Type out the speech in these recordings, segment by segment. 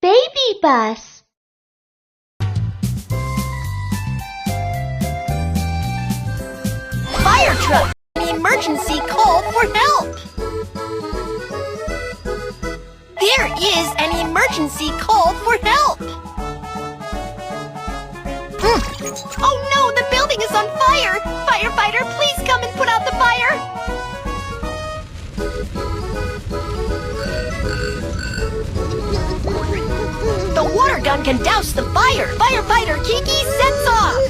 Baby bus. Fire truck! An emergency call for help! There is an emergency call for help! Oh no, the building is on fire! Firefighter, please come and put out the fire! The water gun can douse the fire! Firefighter Kiki sets off!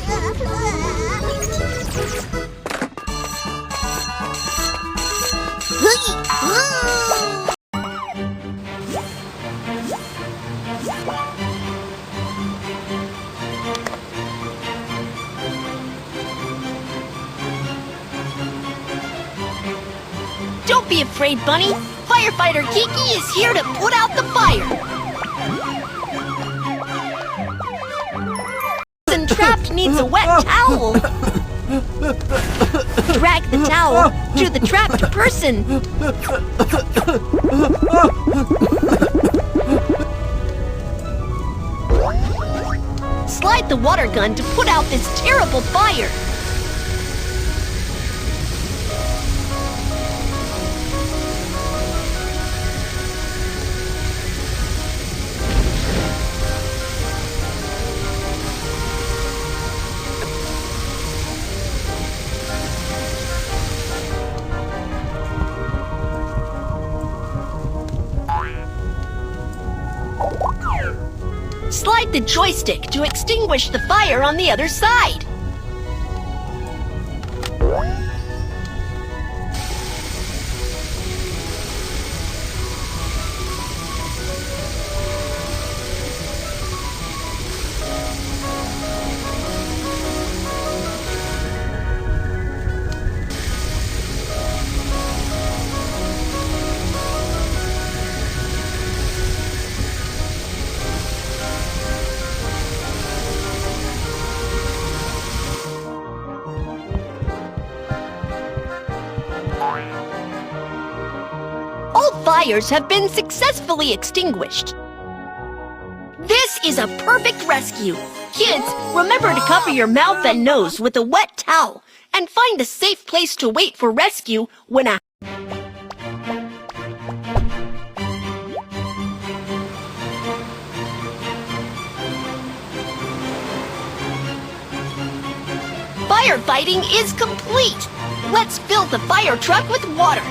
Don't be afraid, Bunny. Firefighter Kiki is here to put out the fire. Person trapped needs a wet towel. Drag the towel to the trapped person. Slide the water gun to put out this terrible fire. Slide the joystick to extinguish the fire on the other side. All fires have been successfully extinguished. This is a perfect rescue. Kids, remember to cover your mouth and nose with a wet towel and find a safe place to wait for rescue when a firefighting is complete. Let's fill the fire truck with water.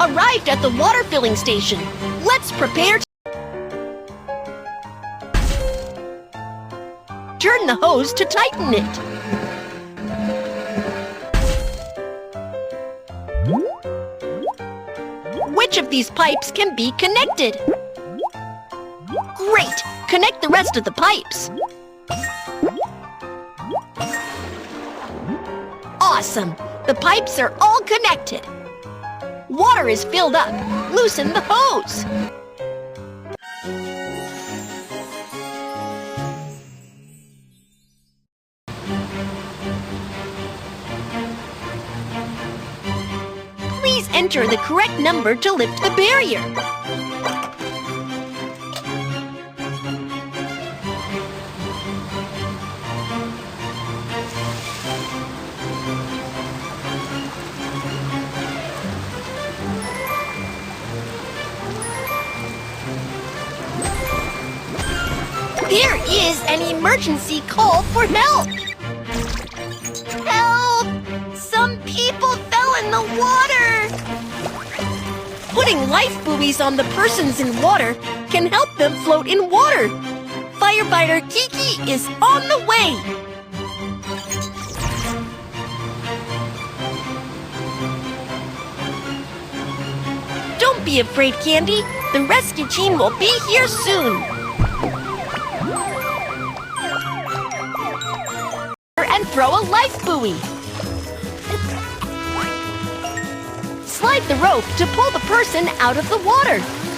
Arrived at the water filling station. Let's prepare to turn the hose to tighten it. Which of these pipes can be connected? Great! Connect the rest of the pipes. Awesome! The pipes are all connected. Water is filled up. Loosen the hose. Please enter the correct number to lift the barrier. There is an emergency call for help! Help! Some people fell in the water! Putting life buoys on the persons in water can help them float in water. Firefighter Kiki is on the way! Don't be afraid, Candy. The rescue team will be here soon. And throw a life buoy. slide the rope to pull the person out of the water.